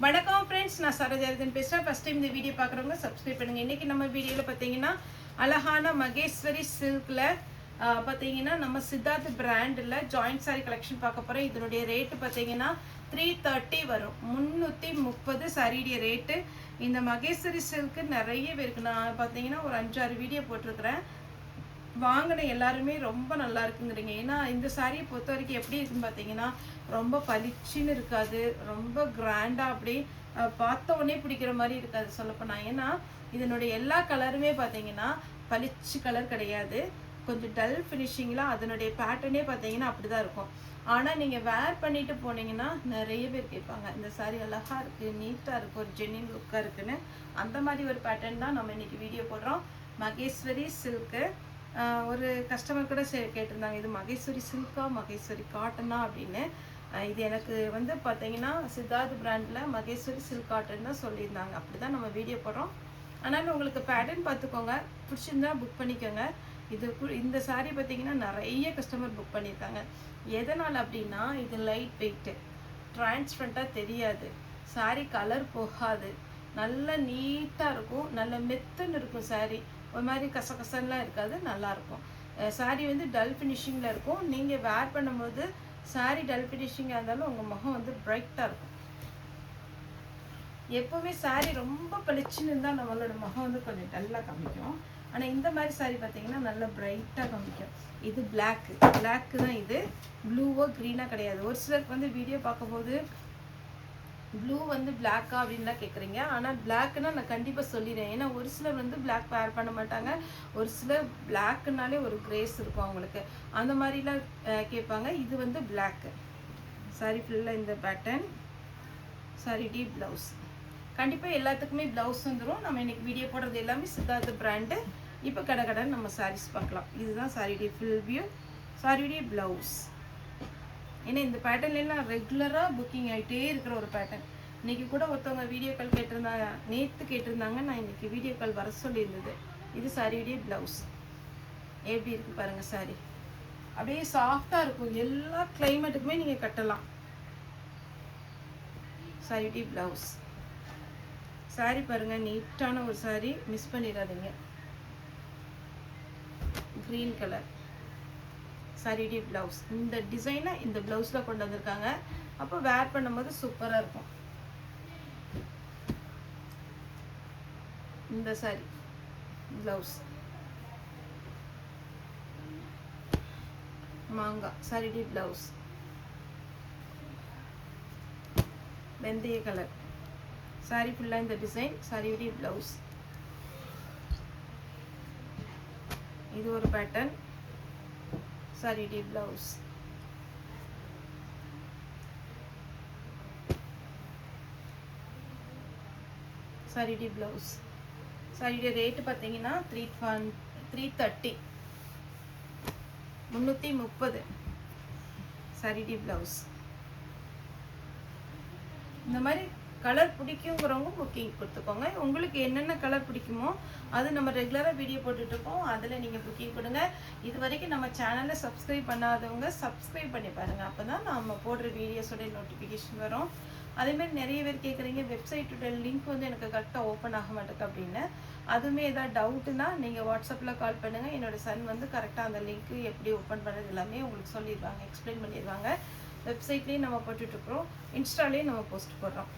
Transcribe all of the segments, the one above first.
வணக்கம் ஃப்ரெண்ட்ஸ், நான் சரோஜாரதன் பேசுகிறேன். ஃபஸ்ட் டைம் இந்த வீடியோ பார்க்குறவங்க சப்ஸ்கிரைப் பண்ணுங்கள். இன்றைக்கி நம்ம வீடியோவில் பார்த்தீங்கன்னா அழகான மகேஸ்வரி சில்கில் பார்த்தீங்கன்னா நம்ம சித்தார்த் பிராண்டில் ஜாயிண்ட் சாரி கலெக்ஷன் பார்க்க போகிறோம். இதனுடைய ரேட்டு பார்த்தீங்கன்னா 330 வரும். 330 சாரியுடைய ரேட்டு. இந்த மகேஸ்வரி சில்க்கு நிறைய பேருக்கு நான் பார்த்தீங்கன்னா ஒரு 5-6 வீடியோ போட்டிருக்கிறேன். வாங்கின எல்லாருமே ரொம்ப நல்லா இருக்குங்கிறீங்க. ஏன்னா இந்த சாரியை பொறுத்த வரைக்கும் எப்படி இருக்குன்னு பார்த்தீங்கன்னா ரொம்ப பளிச்சுன்னு இருக்காது, ரொம்ப கிராண்டாக அப்படி பார்த்த உடனே பிடிக்கிற மாதிரி இருக்காது சொல்லப்போனால். ஏன்னா இதனுடைய எல்லா கலருமே பார்த்தீங்கன்னா பளிச்சு கலர் கிடையாது, கொஞ்சம் டல் ஃபினிஷிங்கில் அதனுடைய பேட்டர்னே பார்த்தீங்கன்னா அப்படி தான் இருக்கும். ஆனால் நீங்கள் வேர் பண்ணிட்டு போனீங்கன்னா நிறைய பேர் கேட்பாங்க, இந்த சாரி அழகாக இருக்குது, நீட்டாக இருக்குது, ஒரு ஜென்னின் லுக்காக இருக்குன்னு. அந்த மாதிரி ஒரு பேட்டர்ன் தான் நம்ம இன்றைக்கி வீடியோ போடுறோம். மகேஸ்வரி சில்க்கு. ஒரு கஸ்டமர் கூட கேட்டிருந்தாங்க, இது மகேஸ்வரி சில்கா மகேஸ்வரி காட்டனா அப்படின்னு. இது எனக்கு வந்து பார்த்தீங்கன்னா சித்தார்த் பிராண்டில் மகேஸ்வரி சில்க் காட்டன் தான் சொல்லியிருந்தாங்க. அப்படி தான் நம்ம வீடியோ போடுறோம். அதனால் உங்களுக்கு பேட்டர்ன் பார்த்துக்கோங்க, பிடிச்சிருந்தா புக் பண்ணிக்கோங்க. இந்த சாரீ பார்த்தீங்கன்னா நிறைய கஸ்டமர் புக் பண்ணியிருக்காங்க. எதனால் அப்படின்னா இது லைட் வெயிட்டு, டிரான்ஸ்பரண்ட்டாக தெரியாது, சாரீ கலர் போகாது, நல்ல நீட்டாக இருக்கும், நல்ல மெத்துன்னு இருக்கும் சாரீ. ஒரு மாதிரி கசகசன்லாம் இருக்காது, நல்லாயிருக்கும். சாரீ வந்து டல் ஃபினிஷிங்கில் இருக்கும். நீங்கள் வேர் பண்ணும்போது சாரீ டல் ஃபினிஷிங்காக இருந்தாலும் உங்கள் முகம் வந்து பிரைட்டாக இருக்கும். எப்போவுமே சாரீ ரொம்ப பளிச்சுன்னு இருந்தால் நம்மளோட முகம் வந்து கொஞ்சம் டல்லாக காமிக்கும். ஆனால் இந்த மாதிரி சாரீ பார்த்தீங்கன்னா நல்லா பிரைட்டாக காமிக்கும். இது பிளாக்கு தான். இது ப்ளூவோ க்ரீனாக கிடையாது. ஒரு சிலருக்கு வந்து வீடியோ பார்க்கும்போது ப்ளூ வந்து பிளாக்கா அப்படின்லாம் கேட்குறீங்க. ஆனால் பிளாக்குன்னா நான் கண்டிப்பாக சொல்லிடுறேன். ஏன்னா ஒரு சிலர் வந்து பிளாக் வேர் பண்ண மாட்டாங்க, ஒரு சிலர் பிளாக்குனாலே ஒரு கிரேஸ் இருக்கும் அவங்களுக்கு, அந்த மாதிரிலாம் கேட்பாங்க. இது வந்து பிளாக்கு சாரி ஃபுல்லாக இந்த பேட்டர்ன். சாரி டி ப்ளவுஸ். கண்டிப்பாக எல்லாத்துக்குமே ப்ளவுஸ் வந்துடும். நம்ம இன்றைக்கி வீடியோ போடுறது எல்லாமே சித்தார்த் பிராண்டு. இப்போ கடைன்னு நம்ம சாரீஸ் பார்க்கலாம். இதுதான் சாரி டி ஃபுல் வியூ, சாரி டி ப்ளவுஸ். ஏன்னா இந்த பேட்டர்ன்லாம் ரெகுலராக புக்கிங் ஆகிட்டே இருக்கிற ஒரு பேட்டர்ன். இன்றைக்கி கூட ஒருத்தவங்க வீடியோ கால் கேட்டிருந்தாங்க, நேற்று கேட்டிருந்தாங்க, நான் இன்றைக்கி வீடியோ கால் வர சொல்லியிருந்தது. இது சாரியுடைய ப்ளவுஸ். எப்படி இருக்குது பாருங்கள் சாரி. அப்படியே சாஃப்டாக இருக்கும், எல்லா கிளைமேட்டுக்குமே நீங்கள் கட்டலாம். சாரியுடைய ப்ளவுஸ். சாரி பாருங்கள், நீட்டான ஒரு சாரி, மிஸ் பண்ணிடாதீங்க. க்ரீன் கலர் சாரியுடைய ப்ளவுஸ். இந்த டிசைனை இந்த ப்ளவுஸில் கொண்டு வந்திருக்காங்க. அப்போ வேர் பண்ணும்போது சூப்பராக இருக்கும். இந்த சாரி ப்ளவுஸ் மாங்காய் சாரியுடைய ப்ளவுஸ். வெந்தய கலர் சாரி ஃபுல்லாக இந்த டிசைன், சாரியுடைய ப்ளவுஸ். இது ஒரு பேட்டர்ன், சாரி டி ப்ளவுஸ். சாரி டி ப்ளவுஸ். சாரியுடைய ரேட்டு பார்த்தீங்கன்னா 330 330 சாரி டி ப்ளவுஸ். இந்த மாதிரி கலர் பிடிக்குங்கிறவங்க புக்கிங் கொடுத்துக்கோங்க. உங்களுக்கு என்னென்ன கலர் பிடிக்குமோ அது நம்ம ரெகுலராக வீடியோ போட்டுட்ருக்கோம், அதில் நீங்கள் புக்கிங் கொடுங்க. இது வரைக்கும் நம்ம சேனலை சப்ஸ்கிரைப் பண்ணாதவங்க சப்ஸ்கிரைப் பண்ணி பாருங்கள். அப்போ தான் நம்ம போடுற வீடியோஸோட நோட்டிஃபிகேஷன் வரும். அதேமாதிரி நிறைய பேர் கேட்குறீங்க, வெப்சைட்டோட லிங்க் வந்து எனக்கு கரெக்டாக ஓப்பன் ஆக மாட்டேங்குது அப்படின்னு. அதுவுமே ஏதாவது டவுட்டுன்னா நீங்கள் வாட்ஸ்அப்பில் கால் பண்ணுங்கள். என்னோடய சன் வந்து கரெக்டாக அந்த லிங்க்கு எப்படி ஓப்பன் பண்ணுறது எல்லாமே உங்களுக்கு சொல்லிடுவாங்க, எக்ஸ்பிளைன் பண்ணிடுவாங்க. வெப்சைட்லேயும் நம்ம போட்டுட்ருக்குறோம், இன்ஸ்டாலேயும் நம்ம போஸ்ட் போடுறோம்.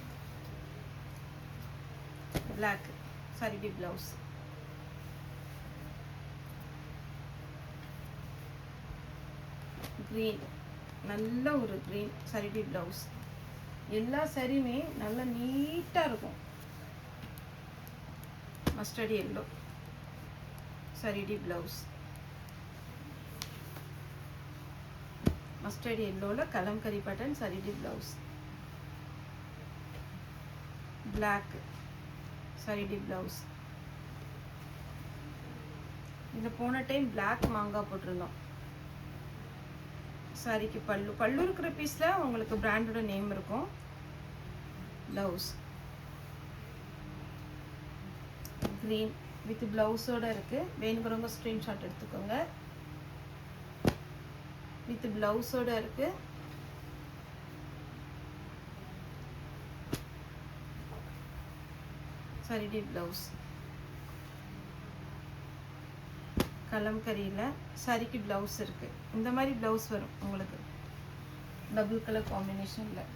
பிளாக் சாரி டி ப்ளவுஸ். க்ரீன், நல்ல ஒரு க்ரீன் சாரி டி ப்ளவுஸ். எல்லா சாரியுமே நல்லா நீட்டாக இருக்கும். மஸ்டர்ட் எல்லோ சாரி டி ப்ளவுஸ். மஸ்டர்ட் எல்லோவில் கலம்கரி பேட்டர்ன் சாரி டி ப்ளவுஸ். பிளாக் சாரி டி ப்ளவுஸ். இந்த போன டைம் பிளாக் மாங்காய் போட்டிருந்தோம். சாரிக்கு பல்லு இருக்கிற பீஸில் உங்களுக்கு பிராண்டோட நேம் இருக்கும். ப்ளவுஸ் க்ரீன் வித் ப்ளவுஸோடு இருக்குது. வேணுங்கிறவங்க ஸ்க்ரீன்ஷாட் எடுத்துக்கோங்க. வித் ப்ளவுஸோடு இருக்குது. சாரிடி ப்ளவுஸ் கலம்கரியில் சாரிக்கு ப்ளவுஸ் இருக்குது. இந்த மாதிரி ப்ளவுஸ் வரும் உங்களுக்கு டபுள் கலர் காம்பினேஷனில்.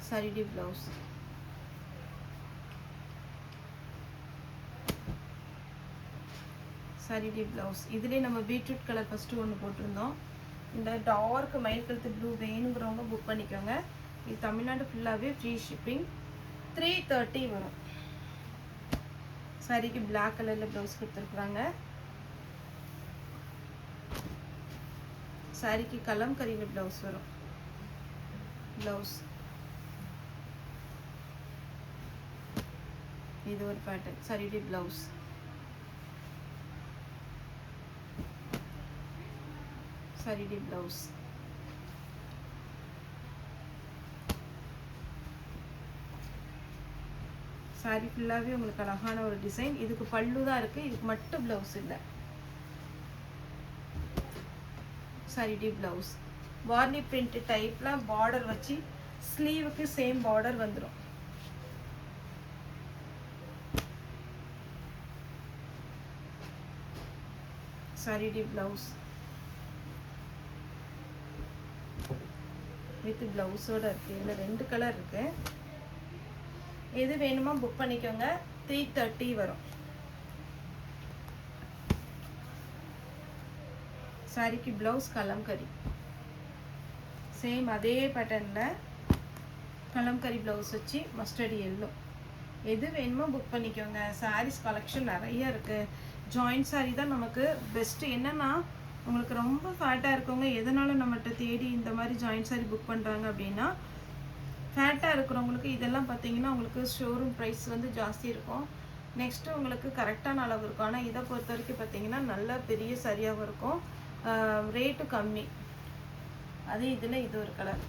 சாரிடி ப்ளவுஸ் சாரிடி ப்ளவுஸ் இதுலேயே நம்ம பீட்ரூட் கலர் ஃபஸ்ட்டு ஒன்று போட்டிருந்தோம். இந்த டார்க் மயில் கழுத்து ப்ளூ வேணுங்கிறவங்க புக் பண்ணிக்கோங்க. இது தமிழ்நாடு ஃபுல்லாகவே ஃப்ரீ ஷிப்பிங். 330 வரும். சாரிக்கு பிளாக் கலரில் ப்ளவுஸ் கொடுத்துருக்குறாங்க. சாரிக்கு கலம்கரியில் ப்ளவுஸ் வரும். ப்ளவுஸ் இது ஒரு பேட்டர்ன். சாரிடி ப்ளவுஸ் சாரிடி ப்ளவுஸ் சாரி ஃபுல்லாகவே உங்களுக்கு அழகான ஒரு டிசைன். இதுக்கு பல்லு தான் இருக்குது, இதுக்கு மட்டும் ப்ளவுஸ் இல்லை. சாரிடி ப்ளவுஸ் வார்னி பிரிண்ட் டைப்பில் பார்டர் வச்சு ஸ்லீவுக்கு சேம் பார்டர் வந்துடும். சாரிடி ப்ளவுஸ் வித் ப்ளவுஸோடு இருக்குது. இதில் 2 கலர் இருக்குது. எது வேணுமோ புக் பண்ணிக்கோங்க. 330 வரும். சாரிக்கு ப்ளவுஸ் கலம்கரி சேம் அதே பேட்டர்னில் கலம்கரி ப்ளவுஸ் வச்சு மஸ்டர்ட் எல்லோ. எது வேணுமோ புக் பண்ணிக்கோங்க. சாரீஸ் கலெக்ஷன் நிறைய இருக்குது. ஜாயிண்ட் சாரீ தான் நமக்கு பெஸ்ட்டு. என்னென்னா உங்களுக்கு ரொம்ப ஃபேட்டாக இருக்கவங்க எதனால நம்மகிட்ட தேடி இந்த மாதிரி ஜாயிண்ட் சாரீ புக் பண்ணுறாங்க அப்படின்னா, ஃபேட்டாக இருக்கிறவங்களுக்கு இதெல்லாம் பார்த்தீங்கன்னா உங்களுக்கு ஷோரூம் ப்ரைஸ் வந்து ஜாஸ்தி இருக்கும். நெக்ஸ்ட்டு உங்களுக்கு கரெக்டான அளவு இருக்கும். ஆனால் இதை பொறுத்த வரைக்கும் பார்த்தீங்கன்னா நல்ல பெரிய சரியாகவும் இருக்கும், ரேட்டு கம்மி. அது இதில் இது ஒரு கலர்.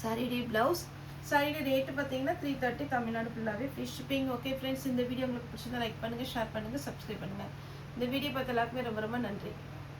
சாரிடி ப்ளவுஸ் சாரிடி ரேட்டு பார்த்தீங்கன்னா 330 தமிழ்நாடு ஃபுல்லாகவே ஃப்ரீ ஷிப்பிங். ஓகே ஃப்ரெண்ட்ஸ், இந்த வீடியோ உங்களுக்கு பிடிச்சிருந்தா லைக் பண்ணுங்கள், ஷேர் பண்ணுங்கள், சப்ஸ்கிரைப் பண்ணுங்கள். இந்த வீடியோ பார்த்த எல்லாருக்குமே ரொம்ப ரொம்ப நன்றி.